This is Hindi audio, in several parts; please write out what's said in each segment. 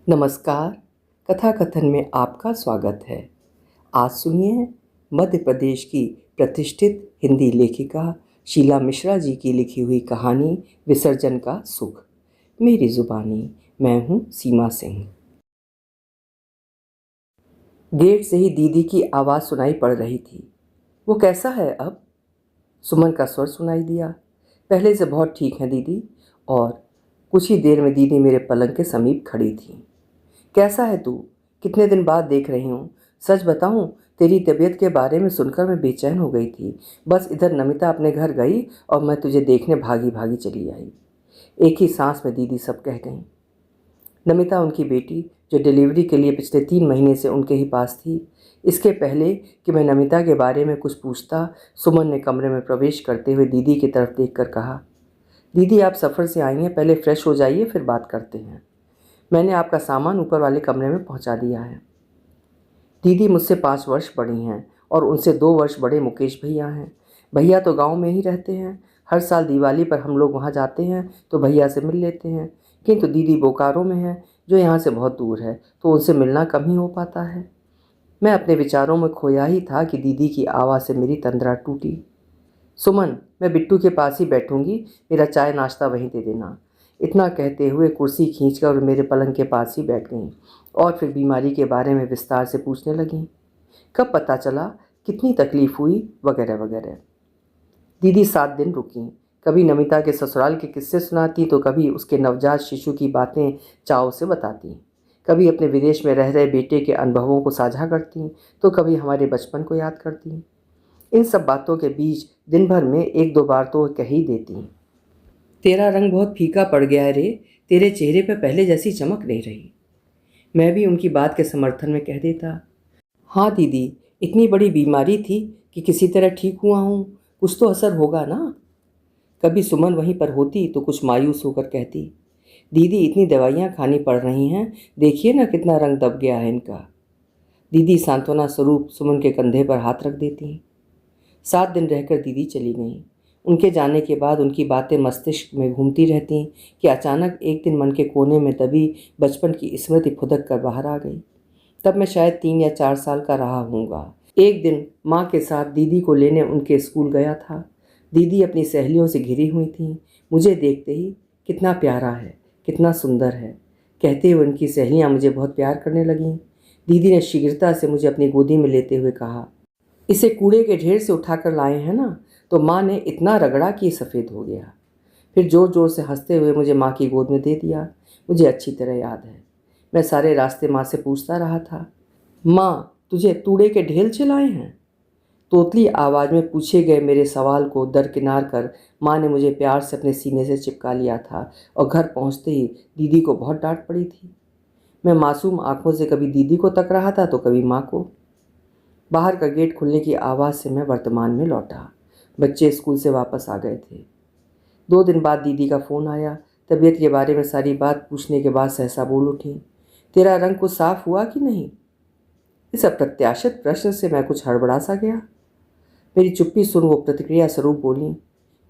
नमस्कार। कथा कथन में आपका स्वागत है। आज सुनिए मध्य प्रदेश की प्रतिष्ठित हिंदी लेखिका शीला मिश्रा जी की लिखी हुई कहानी विसर्जन का सुख। मेरी जुबानी, मैं हूँ सीमा सिंह। गेट से ही दीदी की आवाज़ सुनाई पड़ रही थी। वो कैसा है अब? सुमन का स्वर सुनाई दिया। पहले से बहुत ठीक है दीदी। और कुछ ही देर में दीदी मेरे पलंग के समीप खड़ी थी। कैसा है तू? कितने दिन बाद देख रही हूँ। सच बताऊँ, तेरी तबीयत के बारे में सुनकर मैं बेचैन हो गई थी। बस इधर नमिता अपने घर गई और मैं तुझे देखने भागी भागी चली आई। एक ही सांस में दीदी सब कह गई। नमिता उनकी बेटी, जो डिलीवरी के लिए पिछले 3 महीने से उनके ही पास थी। इसके पहले कि मैं नमिता के बारे में कुछ पूछता, सुमन ने कमरे में प्रवेश करते हुए दीदी की तरफ देखकर कहा, दीदी आप सफ़र से आई हैं, पहले फ्रेश हो जाइए, फिर बात करते हैं। मैंने आपका सामान ऊपर वाले कमरे में पहुंचा दिया है। दीदी मुझसे 5 वर्ष बड़ी हैं और उनसे 2 वर्ष बड़े मुकेश भैया हैं। भैया तो गांव में ही रहते हैं। हर साल दिवाली पर हम लोग वहां जाते हैं तो भैया से मिल लेते हैं। किंतु दीदी बोकारो में है, जो यहाँ से बहुत दूर है, तो उनसे मिलना कम ही हो पाता है। मैं अपने विचारों में खोया ही था कि दीदी की आवाज़ से मेरी तंद्रा टूटी। सुमन, मैं बिट्टू के पास ही बैठूंगी, मेरा चाय नाश्ता वहीं दे देना। इतना कहते हुए कुर्सी खींचकर मेरे पलंग के पास ही बैठ गईं और फिर बीमारी के बारे में विस्तार से पूछने लगीं। कब पता चला, कितनी तकलीफ़ हुई, वगैरह वगैरह। दीदी 7 दिन रुकीं। कभी नमिता के ससुराल के किस्से सुनाती तो कभी उसके नवजात शिशु की बातें चाव से बताती। कभी अपने विदेश में रह रहे बेटे के अनुभवों को साझा करती तो कभी हमारे बचपन को याद करती। इन सब बातों के बीच दिन भर में 1-2 बार तो कह ही देती, तेरा रंग बहुत फीका पड़ गया है रे, तेरे चेहरे पर पहले जैसी चमक नहीं रही। मैं भी उनकी बात के समर्थन में कह देता, हाँ दीदी, इतनी बड़ी बीमारी थी कि किसी तरह ठीक हुआ हूँ, कुछ तो असर होगा ना। कभी सुमन वहीं पर होती तो कुछ मायूस होकर कहती, दीदी इतनी दवाइयाँ खानी पड़ रही हैं, देखिए ना कितना रंग दब गया है इनका। दीदी सांत्वना स्वरूप सुमन के कंधे पर हाथ रख देती। 7 दिन रहकर दीदी चली गईं। उनके जाने के बाद उनकी बातें मस्तिष्क में घूमती रहतीं कि अचानक एक दिन मन के कोने में दबी बचपन की स्मृति फुदक कर बाहर आ गई। तब मैं शायद 3 या 4 साल का रहा हूँगा। एक दिन माँ के साथ दीदी को लेने उनके स्कूल गया था। दीदी अपनी सहेलियों से घिरी हुई थीं। मुझे देखते ही, कितना प्यारा है, कितना सुंदर है, कहते हुए उनकी सहेलियाँ मुझे बहुत प्यार करने लगीं। दीदी ने शीघ्रता से मुझे अपनी गोदी में लेते हुए कहा, इसे कूड़े के ढेर से उठाकर लाए हैं ना? तो माँ ने इतना रगड़ा कि सफ़ेद हो गया। फिर ज़ोर ज़ोर से हंसते हुए मुझे माँ की गोद में दे दिया। मुझे अच्छी तरह याद है, मैं सारे रास्ते माँ से पूछता रहा था, माँ तुझे कूड़े के ढेर चलाए हैं? तोतली आवाज़ में पूछे गए मेरे सवाल को दरकिनार कर माँ ने मुझे प्यार से अपने सीने से चिपका लिया था और घर पहुँचते ही दीदी को बहुत डांट पड़ी थी। मैं मासूम आंखों से कभी दीदी को तक रहा था तो कभी माँ को। बाहर का गेट खुलने की आवाज़ से मैं वर्तमान में लौटा। बच्चे स्कूल से वापस आ गए थे। 2 दिन बाद दीदी का फ़ोन आया। तबीयत के बारे में सारी बात पूछने के बाद सहसा बोल उठी, तेरा रंग कुछ साफ हुआ कि नहीं? इस अप्रत्याशित प्रश्न से मैं कुछ हड़बड़ा सा गया। मेरी चुप्पी सुन वो प्रतिक्रिया स्वरूप बोली,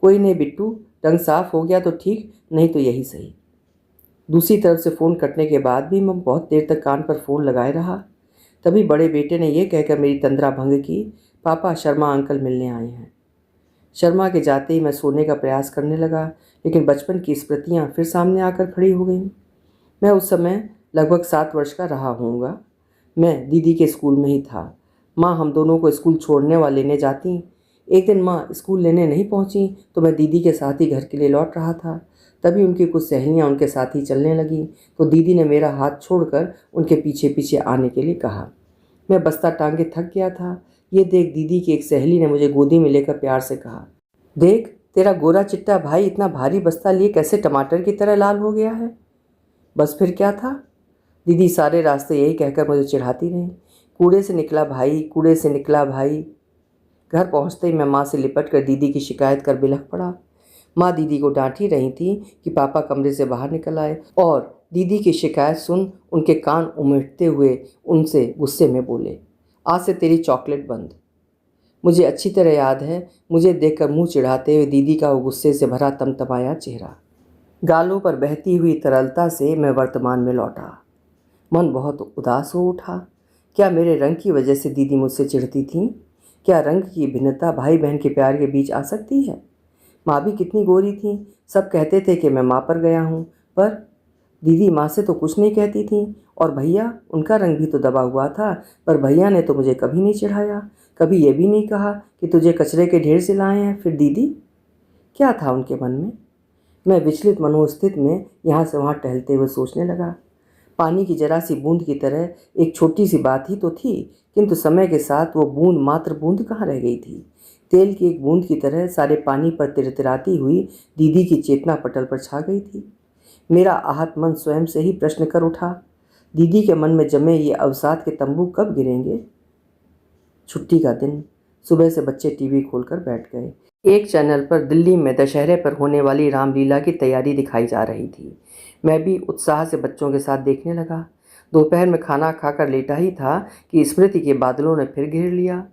कोई नहीं बिट्टू, रंग साफ हो गया तो ठीक, नहीं तो यही सही। दूसरी तरफ से फ़ोन कटने के बाद भी मैं बहुत देर तक कान पर फ़ोन लगाए रहा। तभी बड़े बेटे ने यह कहकर मेरी तंद्रा भंग की, पापा शर्मा अंकल मिलने आए हैं। शर्मा के जाते ही मैं सोने का प्रयास करने लगा, लेकिन बचपन की स्मृतियाँ फिर सामने आकर खड़ी हो गईं। मैं उस समय लगभग 7 वर्ष का रहा होऊंगा। मैं दीदी के स्कूल में ही था। माँ हम दोनों को स्कूल छोड़ने व लेने जाती। एक दिन माँ स्कूल लेने नहीं पहुँची तो मैं दीदी के साथ ही घर के लिए लौट रहा था। तभी उनकी कुछ सहेलियाँ उनके साथ ही चलने लगीं तो दीदी ने मेरा हाथ छोड़कर उनके पीछे पीछे आने के लिए कहा। मैं बस्ता टांगे थक गया था। ये देख दीदी की एक सहेली ने मुझे गोदी में लेकर प्यार से कहा, देख तेरा गोरा चिट्टा भाई इतना भारी बस्ता लिए कैसे टमाटर की तरह लाल हो गया है। बस फिर क्या था? दीदी सारे रास्ते यही कहकर मुझे चिढ़ाती रही, कूड़े से निकला भाई, कूड़े से निकला भाई। घर पहुंचते ही मैं माँ से लिपट कर दीदी की शिकायत कर बिलख पड़ा। माँ दीदी को डांट ही रही थी कि पापा कमरे से बाहर निकल आए और दीदी की शिकायत सुन उनके कान उमेटते हुए उनसे गुस्से में बोले, आज से तेरी चॉकलेट बंद। मुझे अच्छी तरह याद है, मुझे देखकर मुंह चिढ़ाते हुए दीदी का वो गुस्से से भरा तमतमाया चेहरा। गालों पर बहती हुई तरलता से मैं वर्तमान में लौटा। मन बहुत उदास हो उठा। क्या मेरे रंग की वजह से दीदी मुझसे चिढ़ती थीं? क्या रंग की भिन्नता भाई बहन के प्यार के बीच आ सकती है? माँ भी कितनी गोरी थी, सब कहते थे कि मैं माँ पर गया हूँ, पर दीदी माँ से तो कुछ नहीं कहती थी। और भैया, उनका रंग भी तो दबा हुआ था, पर भैया ने तो मुझे कभी नहीं चिढ़ाया, कभी ये भी नहीं कहा कि तुझे कचरे के ढेर से लाए हैं। फिर दीदी, क्या था उनके मन में? मैं विचलित मनोस्थिति में यहाँ से वहाँ टहलते हुए सोचने लगा। पानी की जरा सी बूंद की तरह एक छोटी सी बात ही तो थी, किंतु समय के साथ वो बूंद मात्र बूंद कहाँ रह गई थी। तेल की एक बूंद की तरह सारे पानी पर तिरतिराती हुई दीदी की चेतना पटल पर छा गई थी। मेरा आहत मन स्वयं से ही प्रश्न कर उठा, दीदी के मन में जमे ये अवसाद के तंबू कब गिरेंगे? छुट्टी का दिन। सुबह से बच्चे टीवी खोलकर बैठ गए। एक चैनल पर दिल्ली में दशहरे पर होने वाली रामलीला की तैयारी दिखाई जा रही थी। मैं भी उत्साह से बच्चों के साथ देखने लगा। दोपहर में खाना खाकर लेटा ही था कि स्मृति के बादलों ने फिर घेर लिया।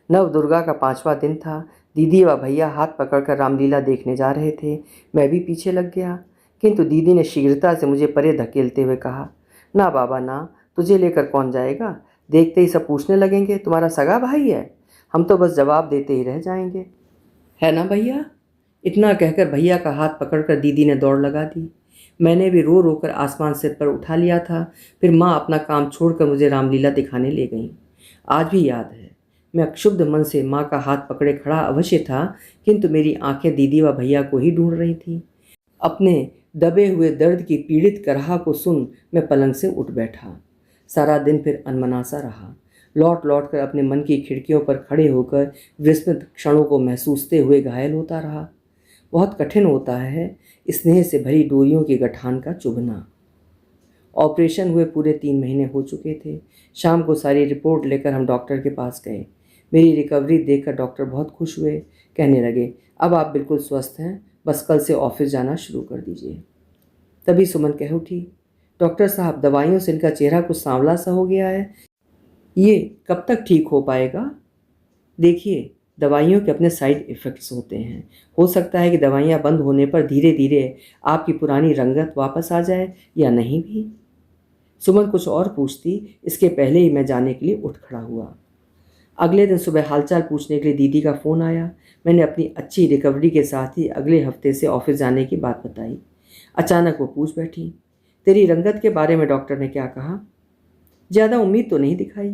नव दुर्गा का 5वां दिन था। दीदी व भैया हाथ पकड़कर रामलीला देखने जा रहे थे। मैं भी पीछे लग गया, किंतु दीदी ने शीघ्रता से मुझे परे धकेलते हुए कहा, ना बाबा ना, तुझे लेकर कौन जाएगा? देखते ही सब पूछने लगेंगे तुम्हारा सगा भाई है। हम तो बस जवाब देते ही रह जाएंगे, है ना भैया? इतना कहकर भैया का हाथ पकड़कर दीदी ने दौड़ लगा दी। मैंने भी रो रो कर आसमान सिर पर उठा लिया था। फिर माँ अपना काम छोड़कर मुझे रामलीला दिखाने ले गईं। आज भी याद है, मैं क्षुब्ध मन से माँ का हाथ पकड़े खड़ा अवश्य था, किंतु मेरी आंखें दीदी व भैया को ही ढूंढ रही थीं। अपने दबे हुए दर्द की पीड़ित करहा को सुन मैं पलंग से उठ बैठा। सारा दिन फिर अनमना सा रहा। लौट लौट कर अपने मन की खिड़कियों पर खड़े होकर विस्मृत क्षणों को महसूसते हुए घायल होता रहा। बहुत कठिन होता है स्नेह से भरी डोरियों की गठान का चुभना। ऑपरेशन हुए पूरे 3 महीने हो चुके थे। शाम को सारी रिपोर्ट लेकर हम डॉक्टर के पास गए। मेरी रिकवरी देखकर डॉक्टर बहुत खुश हुए। कहने लगे, अब आप बिल्कुल स्वस्थ हैं, बस कल से ऑफिस जाना शुरू कर दीजिए। तभी सुमन कह उठी, डॉक्टर साहब, दवाइयों से इनका चेहरा कुछ सांवला सा हो गया है, ये कब तक ठीक हो पाएगा? देखिए, दवाइयों के अपने साइड इफ़ेक्ट्स होते हैं। हो सकता है कि दवाइयाँ बंद होने पर धीरे धीरे आपकी पुरानी रंगत वापस आ जाए, या नहीं भी। सुमन कुछ और पूछती, इसके पहले ही मैं जाने के लिए उठ खड़ा हुआ। अगले दिन सुबह हालचाल पूछने के लिए दीदी का फ़ोन आया। मैंने अपनी अच्छी रिकवरी के साथ ही अगले हफ्ते से ऑफिस जाने की बात बताई। अचानक वो पूछ बैठी, तेरी रंगत के बारे में डॉक्टर ने क्या कहा? ज़्यादा उम्मीद तो नहीं दिखाई।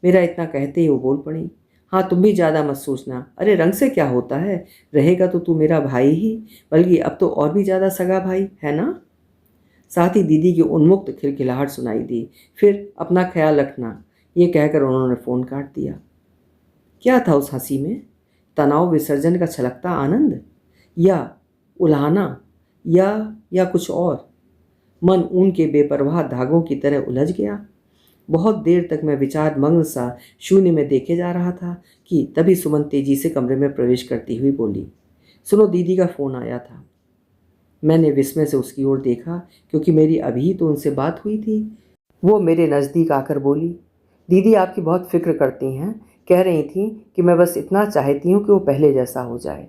मेरा इतना कहते ही वो बोल पड़ी, हाँ तुम भी ज़्यादा मत सोचना, अरे रंग से क्या होता है, रहेगा तो तू मेरा भाई ही, बल्कि अब तो और भी ज़्यादा सगा भाई है ना। साथ ही दीदी की उन्मुक्त खिलखिलाहट सुनाई दी। फिर अपना ख्याल रखना, ये कहकर उन्होंने फ़ोन काट दिया। क्या था उस हंसी में? तनाव विसर्जन का छलकता आनंद, या उल्हाना, या कुछ और? मन ऊन के बेपरवाह धागों की तरह उलझ गया। बहुत देर तक मैं विचार मग्न सा शून्य में देखे जा रहा था कि तभी सुमन तेजी से कमरे में प्रवेश करती हुई बोली, सुनो, दीदी का फ़ोन आया था। मैंने विस्मय से उसकी ओर देखा, क्योंकि मेरी अभी तो उनसे बात हुई थी। वो मेरे नज़दीक आकर बोली, दीदी आपकी बहुत फिक्र करती हैं, कह रही थी कि मैं बस इतना चाहती हूँ कि वो पहले जैसा हो जाए।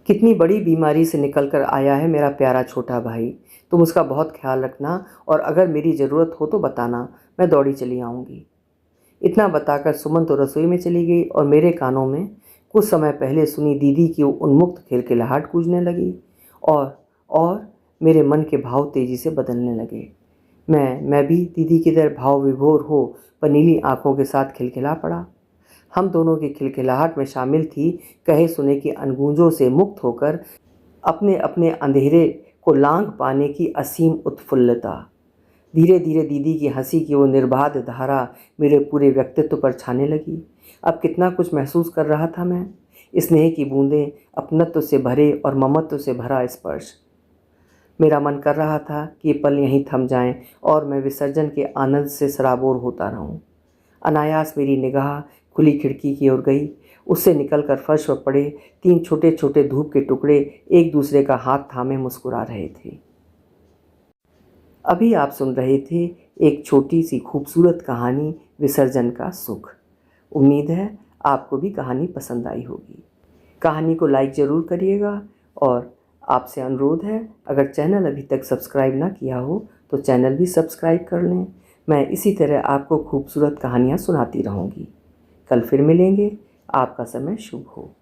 कितनी बड़ी बीमारी से निकल कर आया है मेरा प्यारा छोटा भाई, तुम उसका बहुत ख्याल रखना, और अगर मेरी ज़रूरत हो तो बताना, मैं दौड़ी चली आऊँगी। इतना बताकर सुमन तो रसोई में चली गई और मेरे कानों में कुछ समय पहले सुनी दीदी की उन्मुक्त खिलखिलाहट गूंजने लगी, और मेरे मन के भाव तेज़ी से बदलने लगे। मैं भी दीदी की तरह भाव विभोर हो पर नीली आंखों के साथ खिलखिला पड़ा। हम दोनों की खिलखिलाहट में शामिल थी कहे सुने की अनगूंजों से मुक्त होकर अपने अपने अंधेरे को लांघ पाने की असीम उत्फुल्लता। धीरे धीरे दीदी की हंसी की वो निर्बाध धारा मेरे पूरे व्यक्तित्व पर छाने लगी। अब कितना कुछ महसूस कर रहा था मैं। स्नेह की बूंदें, अपनत्व से भरे और ममत्व से भरा स्पर्श। मेरा मन कर रहा था कि ये पल यहीं थम जाएं और मैं विसर्जन के आनंद से सराबोर होता रहूं। अनायास मेरी निगाह खुली खिड़की की ओर गई। उससे निकलकर फर्श पर पड़े 3 छोटे छोटे धूप के टुकड़े एक दूसरे का हाथ थामे मुस्कुरा रहे थे। अभी आप सुन रहे थे एक छोटी सी खूबसूरत कहानी, विसर्जन का सुख। उम्मीद है आपको भी कहानी पसंद आई होगी। कहानी को लाइक ज़रूर करिएगा, और आपसे अनुरोध है, अगर चैनल अभी तक सब्सक्राइब ना किया हो तो चैनल भी सब्सक्राइब कर लें। मैं इसी तरह आपको खूबसूरत कहानियाँ सुनाती रहूँगी। कल फिर मिलेंगे। आपका समय शुभ हो।